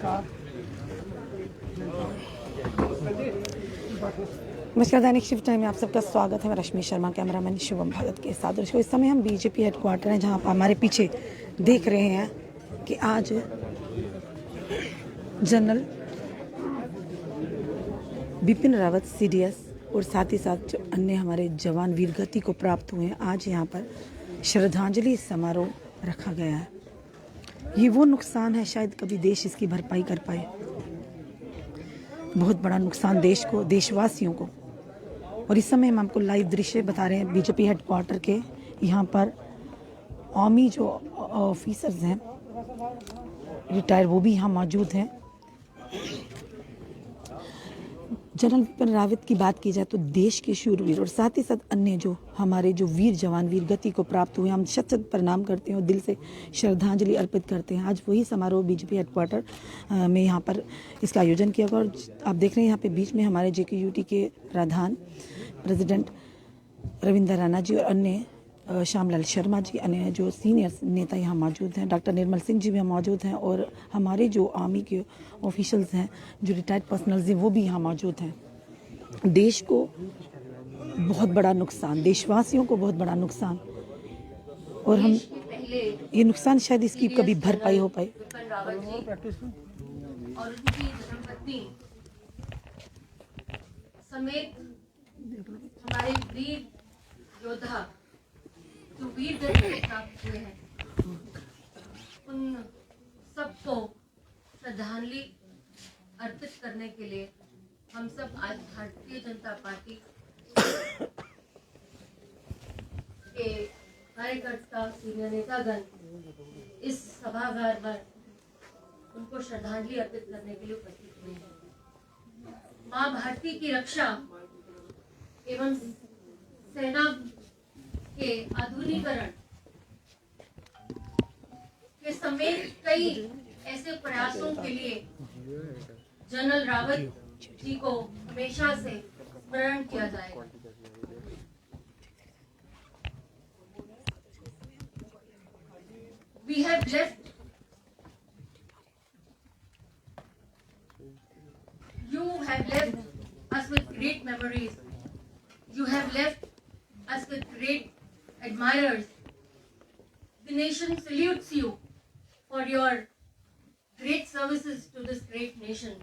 नमस्कार, दैनिक shift time में आप सबका स्वागत है। मैं रश्मि शर्मा, कैमरामैन शुभम भगत के साथ। दोस्तों, इस समय हम बीजेपी हेडक्वार्टर हैं, जहां आप हमारे पीछे देख रहे हैं कि आज जनरल बिपिन रावत सीडीएस और साथ ही साथ जो अन्य हमारे जवान वीरगति को प्राप्त हुए हैं, आज यहाँ पर श्रद्धांजलि समारोह रखा गया है। ये वो नुकसान है, शायद कभी देश इसकी भरपाई कर पाए। बहुत बड़ा नुकसान देश को, देशवासियों को। और इस समय हम आपको लाइव दृश्य बता रहे हैं बीजेपी हेडक्वार्टर के। यहाँ पर आर्मी जो ऑफिसर्स हैं रिटायर, वो भी यहाँ मौजूद हैं। जनरल बिपिन रावत की बात की जाए तो देश के शूरवीर और साथ ही साथ अन्य जो हमारे जो वीर जवान वीरगति को प्राप्त हुए, हम शत शत प्रणाम करते हैं और दिल से श्रद्धांजलि अर्पित करते हैं। आज वही समारोह बीजेपी हेडक्वार्टर में यहाँ पर इसका आयोजन किया गया। और आप देख रहे हैं यहाँ पे बीच में हमारे जेकेयूटी के प्रधान प्रेसिडेंट रविंद्र राणा जी और अन्य श्यामलाल शर्मा जी, अन्य जो सीनियर नेता यहाँ मौजूद हैं। डॉक्टर निर्मल सिंह जी भी यहाँ मौजूद हैं और हमारे जो आर्मी के ऑफिशियल्स हैं, जो रिटायर्ड पर्सनल्स हैं, वो भी यहाँ मौजूद हैं। देश को बहुत बड़ा नुकसान, देशवासियों को बहुत बड़ा नुकसान, और हम ये नुकसान शायद इसकी कभी भरपाई हो पाए। और उनकी धर्मपत्नी समेत हमारे वीर योद्धा जो वीर गति प्राप्त हुए हैं, उन सबको श्रद्धांजलि अर्पित करने के लिए हम सब आज भारतीय जनता पार्टी के कार्यकर्ता, सीनियर नेतागण इस सभागार पर उनको श्रद्धांजलि अर्पित करने के लिए उपस्थित हुए हैं। मां भारती की रक्षा एवं सेना के आधुनिकीकरण के समेत कई ऐसे प्रयासों के लिए जनरल रावत जी को हमेशा से स्मरण किया जाएगा। We have left You have left us with great memories. You have left us with great admirers. The nation salutes you for your great services to this great nation.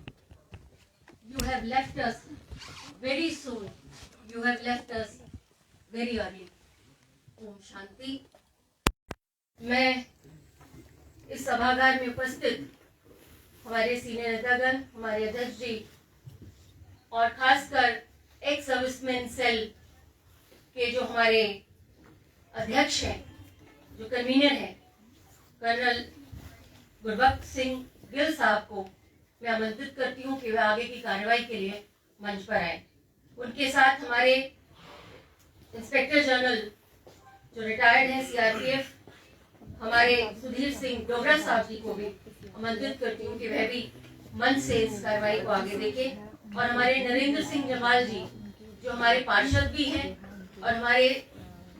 You have left us very soon. You have left us very early. Om Shanti. मैं इस सभागार में उपस्थित हमारे senior नेतागण, हमारे अध्यक्ष जी और खासकर एक्स सर्विसमैन सेल के जो हमारे अध्यक्ष हैं, जो कन्वीनर हैं, कर्नल गुरबख्श सिंह गिल साहब को मैं आमंत्रित करती हूँ कि वे आगे की कार्रवाई के लिए मंच पर आए। उनके साथ हमारे इंस्पेक्टर जनरल जो रिटायर्ड हैं सीआरपीएफ, हमारे सुधीर सिंह डोगरा साहब जी को भी आमंत्रित करती हूँ कि वह भी मंच से इस कार्रवाई को आगे देखें। और हमारे नरेंद्र सिंह जमाल जी जो हमारे पार्षद भी हैं और हमारे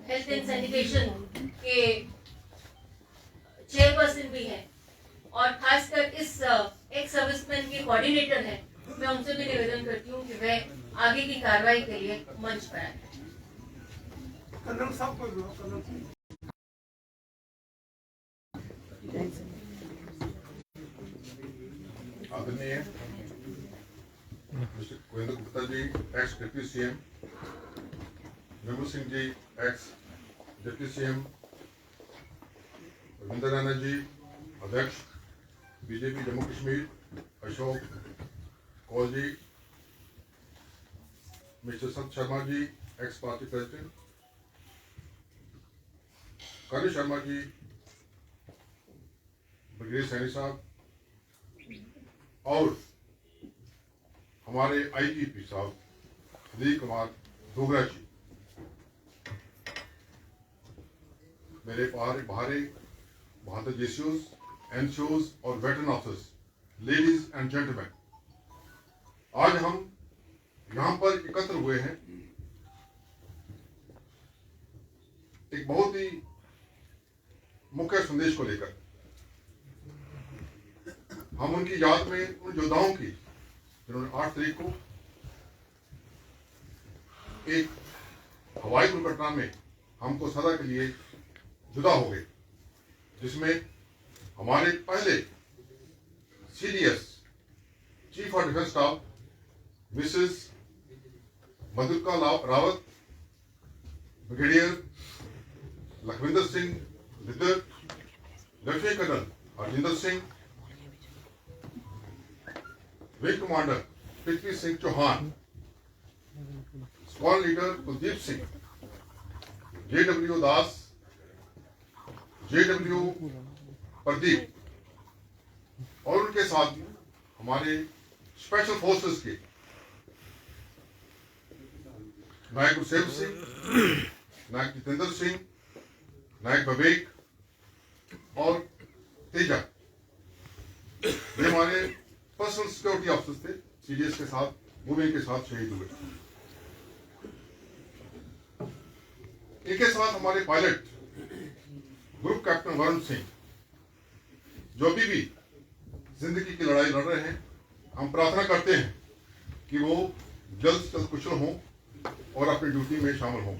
हेल्थ एंड सैनिटेशन के चेयरपर्सन भी हैं और खासकर इस एक सर्विसमैन के कोऑर्डिनेटर हैं, मैं उनसे भी निवेदन करती हूँ कि वह आगे की कार्रवाई के लिए मंच पर आए। आदरणीय mister Govind Gupta ji, ex deputy CM, Nirmal Singh ji, ex deputy CM, Ravindra Rana ji, अध्यक्ष BJP Jammu Kashmir, Ashok Kaul ji, mister Sat Sharma ji, ex party president, colonel Sharma ji, brigadier Saini साहब और हमारे आईजीपी साहब सुधीर कुमार डोगरा जी, मेरे भारे बहादुर जेसीओज, एनसीओज और veteran officers, ladies and gentleman, आज हम यहाँ पर एकत्र हुए हैं एक बहुत ही मुख्य संदेश को लेकर। हम उनकी याद में उन योद्धाओं की जिन्होंने 8 तारीख को एक हवाई दुर्घटना में हमको सदा के लिए जुदा हो गए, जिसमें हमारे पहले CDS chief of defence staff Mrs Madhuka Rawat, brigadier Lakhwinder Singh Lidder, lieutenant colonel Harjinder Singh, wing commander Prithvi Singh Chauhan, squad leader Kuldeep Singh, JW Das, JW Pradeep और उनके साथ हमारे स्पेशल फोर्सेस के नायक गुरसेव सिंह, नायक जितेंद्र सिंह, नायक विवेक और तेजा, ये हमारे पर्सनल सिक्योरिटी ऑफिसर्स थे। CDS के साथ मूविंग के साथ शहीद हुए। इनके साथ हमारे pilot group captain Varun Singh, जो अभी भी जिंदगी की लड़ाई लड़ रहे हैं। हम प्रार्थना करते हैं कि वो जल्द से जल्द कुशल हों और अपनी ड्यूटी में शामिल हों।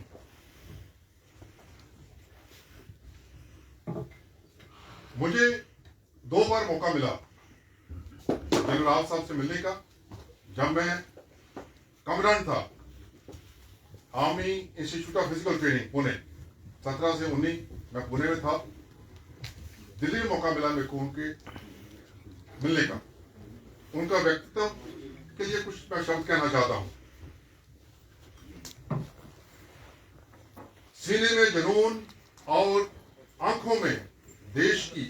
मुझे 2 बार मौका मिला जनरल रावत साहब से मिलने का। जब मैं कमांडेंट था army institute of physical training Pune, 17 से 19 मैं पुणे में था। दिल्ली में मौका मिला मेरे को उनके मिलने का। उनका व्यक्तित्व के लिए कुछ मैं शब्द कहना चाहता हूं। सीने में जुनून और आंखों में देशभक्ति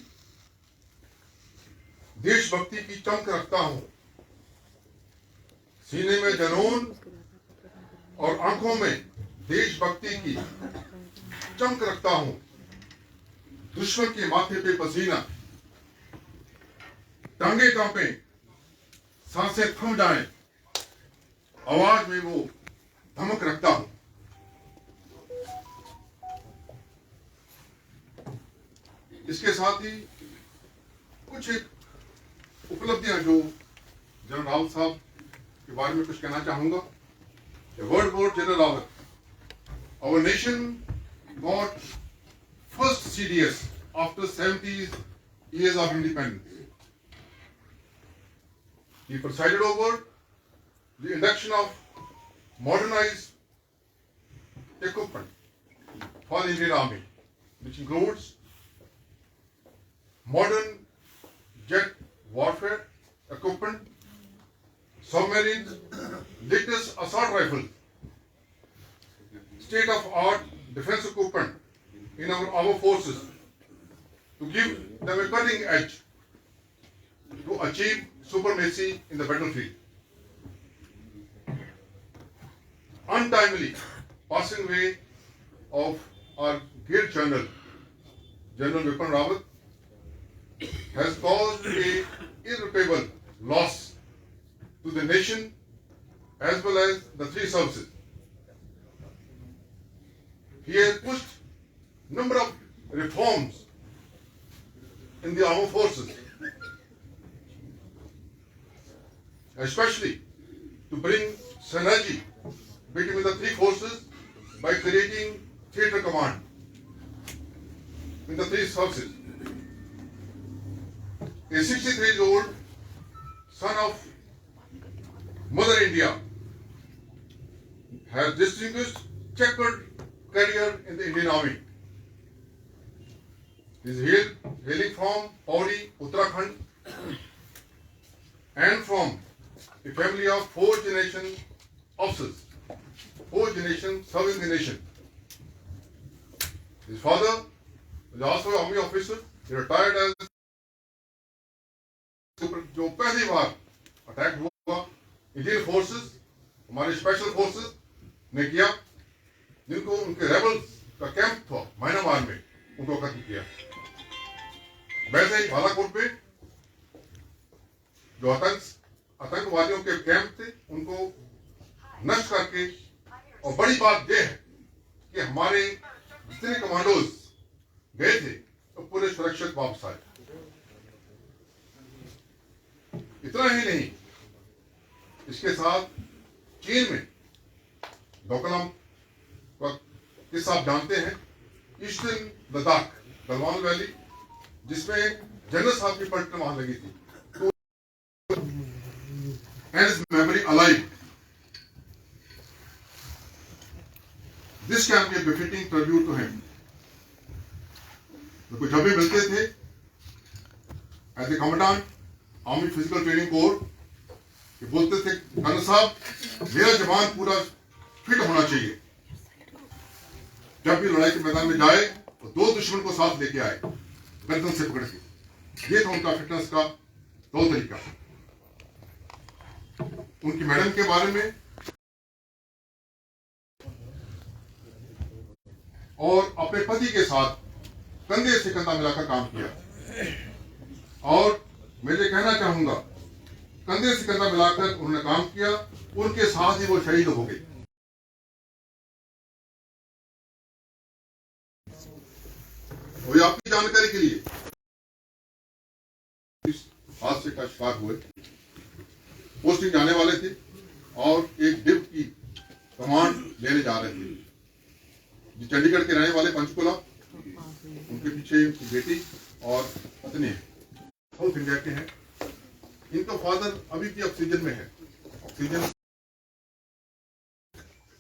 की चमक रखता हूं। सीने में जुनून और आंखों में देशभक्ति की चमक रखता हूं। दुश्मन के माथे पे पसीना, टांगे कांपे, सांसें थम जाएं, आवाज में वो धमक रखता हूं। इसके साथ ही कुछ एक उपलब्धियां जो जनरल रावत साहब के बारे में कुछ कहना चाहूंगा। Word about general Rawat, our nation got first CDS after 70 years of independence. He presided over the induction of modernized equipment for the Indian Army, which includes modern jet warfare equipment, submarines, latest assault rifles, state-of-art defense equipment in our armed forces to give them a cutting edge to achieve supremacy in the battlefield. Untimely passing away of our great General Vipin Rawat has caused a irreparable loss to the nation as well as the 3 services. He has pushed number of reforms in the armed forces, especially to bring synergy between the 3 forces by creating theatre command in the 3 services. A 63-year-old son of Mother India has distinguished checkered career in the Indian Army. He is hailing from Pauri, Uttarakhand, and from a family of 4 generation officers, 4 generations serving the nation. His father was also an army officer. He retired as जो पहली बार attack हुआ Indian forces, हमारे special forces ने किया, जिनको उनके rebels का camp था म्यांमार में, उनको खत्म किया। वैसे ही बालाकोट पे जो आतंकवादियों के कैंप थे, उनको नष्ट करके, और बड़ी बात यह है कि हमारे जितने कमांडोज गए थे तो पूरे सुरक्षित वापस आए। इतना ही नहीं, इसके साथ चीन में डोकलाम का किस्सा आप जानते हैं, ईस्टर्न लद्दाख गलवान वैली, जिसमें जनरल साहब की पलटन वहां लगी थी, तो memory alive, this can be a befitting tribute to him. तो जब भी मिलते थे as a commandant army physical training corps, ये बोलते थे कर्नल साहब मेरा जवान पूरा फिट होना चाहिए, जब भी लड़ाई के मैदान में जाए तो 2 दुश्मन को साथ लेके आए गर्दन से पकड़ के। ये था उनका फिटनेस का तौर तरीका। उनकी मैडम के बारे में और अपने पति के साथ कंधे से कंधा मिलाकर काम किया, और मैं ये कहना चाहूंगा कंधे से कंधा मिलाकर उन्होंने काम किया, उनके साथ ही वो शहीद हो गए। और आपकी जानकारी के लिए इस हादसे का शिकार हुए, पोस्टिंग जाने वाले थे और एक डिव की कमांड लेने जा रहे थे। जो चंडीगढ़ के रहने वाले पंचकुला, उनके पीछे उनकी बेटी और पत्नी है, साउथ इंडिया के हैं। इनका फादर अभी भी ऑक्सीजन में है, ऑक्सीजन।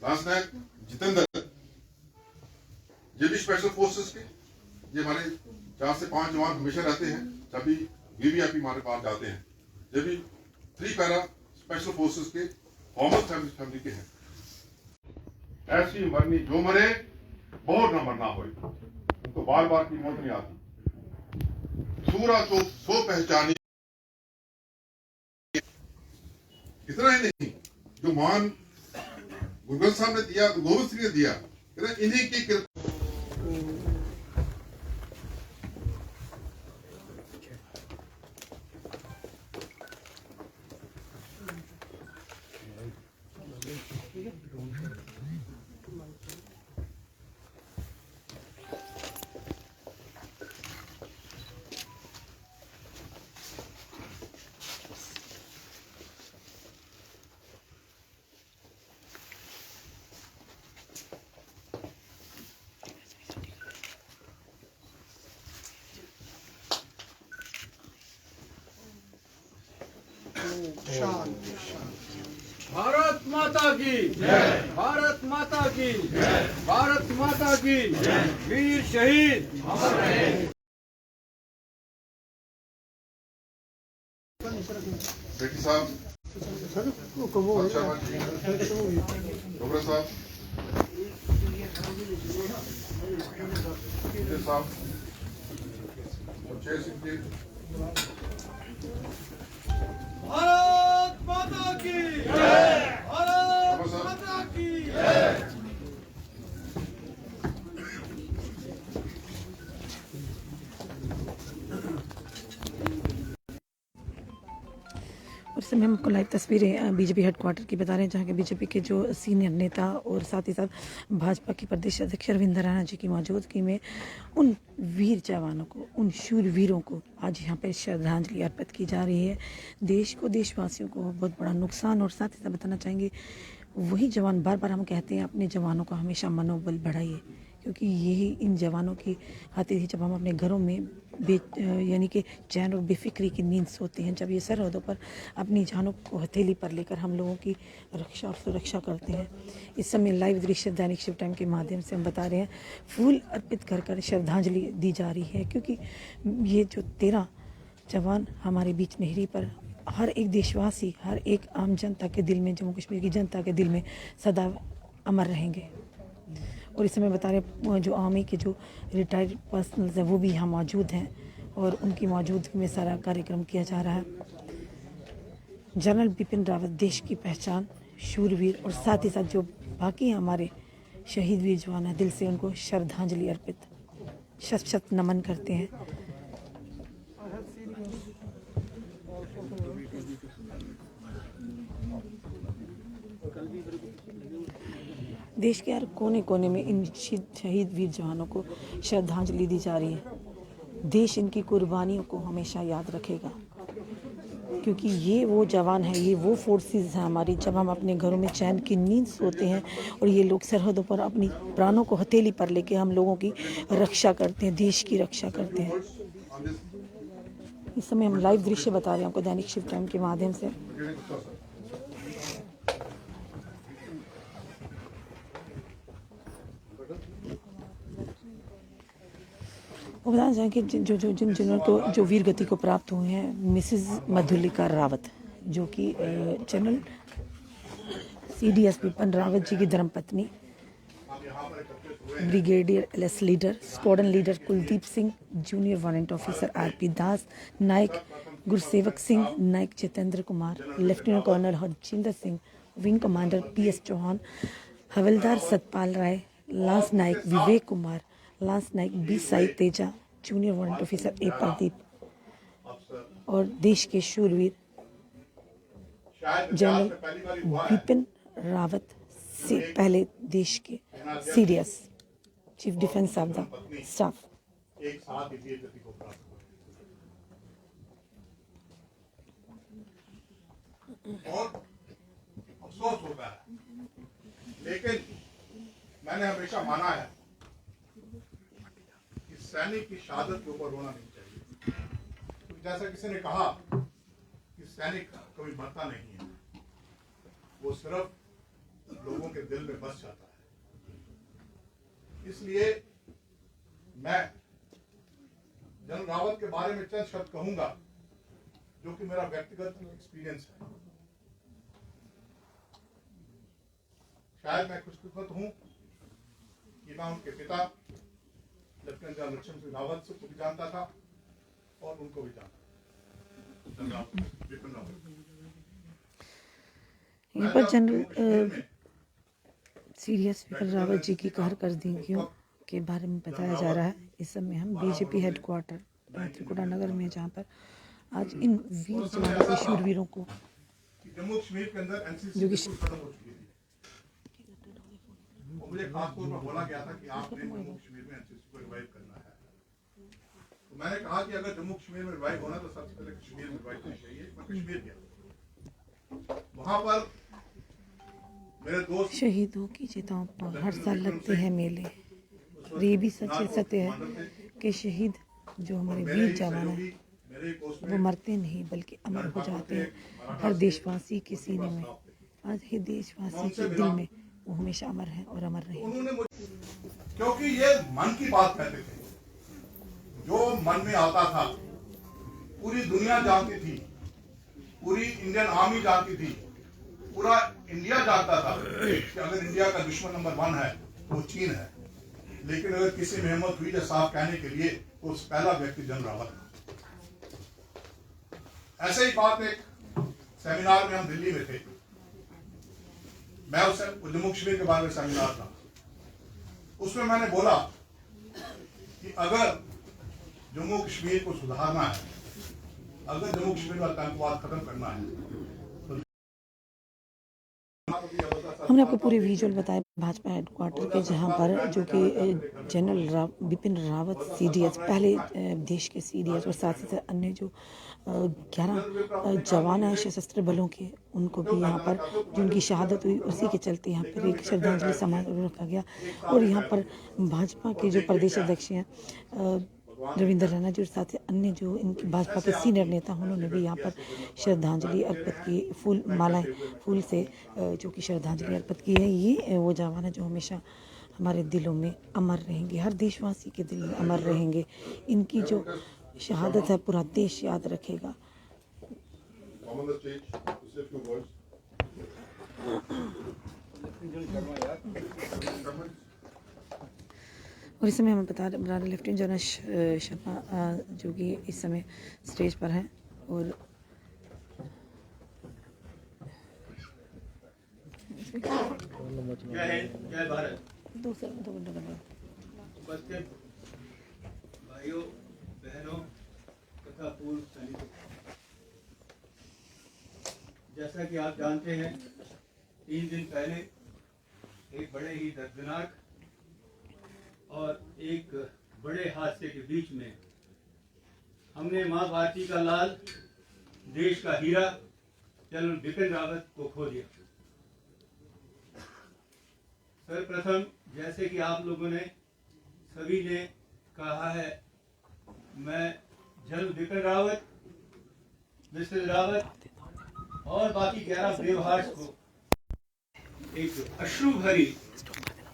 लास्ट नाइट जितेंद्र, ये भी स्पेशल फोर्सेस के, ये हमारे 4 से 5 जवान हमेशा रहते हैं, तभी वीवीआईपी हमारे पास जाते हैं। ये भी 3 पैरा स्पेशल फोर्सेस के फॉर्मर फैमिली के हैं। ऐसी मरनी जो मरे बहुत न मरना हो, उनको बार बार की मौत नहीं आती। सूरा तो सो पहचानी, इतना ही नहीं, जो मान गुरु ग्रंथ साहब ने दिया, गोविंद सिंह ने दिया, इन्हीं की कृपा। भारत माता की जय, भारत माता की जय, भारत माता की जय। वीर शहीद अमर रहे। बेटी साहब, शर्मा जी, डोगरा साहब, साहब, जय सिंह जी, भारत माता की जय, भारत माता की जय। और इस समय हम आपको लाइव तस्वीरें बीजेपी हेडक्वार्टर की बता रहे हैं, जहाँ के बीजेपी के जो सीनियर नेता और साथ ही साथ भाजपा के प्रदेश अध्यक्ष अरविंद राणा जी की मौजूदगी में उन वीर जवानों को, उन शूरवीरों को आज यहाँ पर श्रद्धांजलि अर्पित की जा रही है। देश को, देशवासियों को बहुत बड़ा नुकसान, और साथ ही साथ बताना चाहेंगे वही जवान, बार बार हम कहते हैं अपने जवानों का हमेशा मनोबल बढ़ाइए, क्योंकि यही इन जवानों की खातिर ही जब हम अपने घरों में यानी कि चैन और बेफिक्री की नींद सोते हैं, जब ये सरहदों पर अपनी जानों को हथेली पर लेकर हम लोगों की रक्षा और सुरक्षा करते हैं। इस समय लाइव दृश्य दैनिक शिव टाइम के माध्यम से हम बता रहे हैं, फूल अर्पित कर कर श्रद्धांजलि दी जा रही है, क्योंकि ये जो 13 जवान हमारे बीच नेहरी पर हर एक देशवासी, हर एक आम जनता के दिल में, जम्मू कश्मीर की जनता के दिल में सदा अमर रहेंगे। और इस समय बता रहे जो आर्मी के जो रिटायर्ड पर्सनल्स हैं वो भी यहाँ मौजूद हैं, और उनकी मौजूदगी में सारा कार्यक्रम किया जा रहा है। जनरल बिपिन रावत देश की पहचान, शूरवीर, और साथ ही साथ जो बाकी हमारे शहीद वीर जवान हैं, दिल से उनको श्रद्धांजलि अर्पित, शत शत नमन करते हैं। देश के हर कोने कोने में इन शहीद वीर जवानों को श्रद्धांजलि दी जा रही है। देश इनकी कुर्बानियों को हमेशा याद रखेगा। क्योंकि ये वो जवान है, ये वो फोर्सेस हैं हमारी, जब हम अपने घरों में चैन की नींद सोते हैं और ये लोग सरहदों पर अपनी प्राणों को हथेली पर लेके हम लोगों की रक्षा करते हैं, देश की रक्षा करते हैं। इस समय हम लाइव दृश्य बता रहे हैं आपको दैनिक शिव टाइम के माध्यम से। वो बताना चाहें कि जिन को जो वीर गति को प्राप्त हुए हैं, मिसेस मधुलिका रावत, जो कि जनरल CDS विपिन रावत जी की धर्मपत्नी, brigadier LS leader, squadron leader Kuldeep Singh, junior warrant officer RP Das, Naik Gursewak Singh, Naik Jitendra Kumar, lieutenant colonel Harjinder Singh, wing commander PS Chauhan, Havildar Satpal Rai, lance Naik Vivek Kumar, lance Naik B Sai Teja, junior warrant officer A Pradeep और देश के शूरवीर जनरल विपिन रावत से पहले देश के CDS chief defence of the staff. एक साथ ही वीर गति को प्राप्त हुआ और अफसोस होता है, लेकिन मैंने हमेशा माना है कि सैनिक की शहादत के ऊपर रोना नहीं चाहिए। तो जैसा किसी ने कहा कि सैनिक कभी मरता नहीं है, वो सिर्फ लोगों के दिल में बस जाता है। इसलिए मैं जनरल रावत के बारे में चंद शब्द कहूंगा, जो कि मेरा व्यक्तिगत एक्सपीरियंस है। शायद मैं खुशकिस्मत हूं कि मैं उनके पिता लेफ्टिनेंट जनरल लक्ष्मण सिंह रावत को भी जानता था और उनको भी जानता था। यहाँ पर जनरल CDS विपिन रावत जी की कारकर्दगियों के बारे में बताया जा रहा है। इस समय हम BJP हेडक्वार्टर त्रिकुटा नगर में, जहाँ पर आज इन वीर जवानों के शूरवीरों को जम्मू कश्मीर के अंदर NCC जो कि खत्म हो चुकी थी, और मुझे खास तौर पर बोला गया था कि आपने जम्मू कश्मीर में NCC को रिवाइव करना है। तो मैंने कहा कि अगर जम्मू कश्मीर में रिवाइव होना तो सबसे पहले कश्मीर में रिवाइव होनी चाहिए। मैं कश्मीर गया, वहां पर मेरे दोस्त शहीदों की चिताओं पर हर साल लगते हैं मेले। और ये भी सत्य है कि शहीद जो हमारे वीर जवान हैं, वो मरते नहीं बल्कि अमर हो जाते हैं हर देशवासी के सीने में। आज ही देशवासी के दिल में वो हमेशा अमर है और अमर रहेंगे। क्योंकि ये मन की बात कहते थे, जो मन में आता था पूरी दुनिया जानती थी, पूरी इंडियन आर्मी जानती थी, पूरा इंडिया जानता था कि अगर इंडिया का दुश्मन नंबर 1 है वो चीन है। लेकिन अगर किसी में हिम्मत हुई साफ कहने के लिए तो उस पहला व्यक्ति जनरल रावत था। ऐसे ही बात एक सेमिनार में हम दिल्ली में थे, मैं उस जम्मू कश्मीर के बारे में सेमिनार था, उसमें मैंने बोला कि अगर जम्मू कश्मीर को सुधारना है, अगर जम्मू कश्मीर में आतंकवाद खत्म करना है, हमने आपको पूरे विजुअल बताए भाजपा हेडक्वार्टर के, जहां पर जो कि जनरल विपिन रावत CDS पहले देश के CDS और साथ ही साथ अन्य जो 11 जवान हैं सशस्त्र बलों के, उनको भी यहाँ पर जिनकी शहादत हुई उसी के चलते यहाँ पर एक श्रद्धांजलि समारोह रखा गया। और यहाँ पर भाजपा के जो प्रदेश अध्यक्ष हैं रविंद्र रैना जी और साथ ही अन्य जो इनकी भाजपा के सीनियर नेता, उन्होंने भी यहाँ पर श्रद्धांजलि अर्पित की, फूल मालाएं फूल से जो कि श्रद्धांजलि अर्पित की है। ये वो जवान है जो हमेशा हमारे दिलों में अमर रहेंगे, हर देशवासी के दिल में अमर रहेंगे। इनकी जो शहादत है पूरा देश याद रखेगा। और इस समय हमें बता रहे लेफ्टिनेंट जनरल शर्मा जो कि इस समय स्टेज पर हैं। और जय भारत। उपस्थित भाइयों बहनों तथा पूर्व सैनिकों, जैसा कि आप जानते हैं 3 दिन पहले एक बड़े ही दर्दनाक और एक बड़े हादसे के बीच में हमने मां भारती का लाल देश का हीरा जनरल बिपिन रावत को खो दिया। सर्वप्रथम, जैसे कि आप लोगों ने सभी ने कहा है, मैं जनरल बिपिन रावत, मिस्टर रावत और बाकी 11 ब्रेव हार्ट्स को एक अश्रु भरी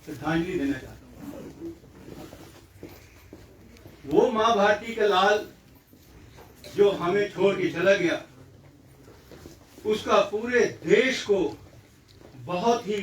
श्रद्धांजलि देना चाहता हूं। वो मां भारती का लाल जो हमें छोड़ के चला गया, उसका पूरे देश को बहुत ही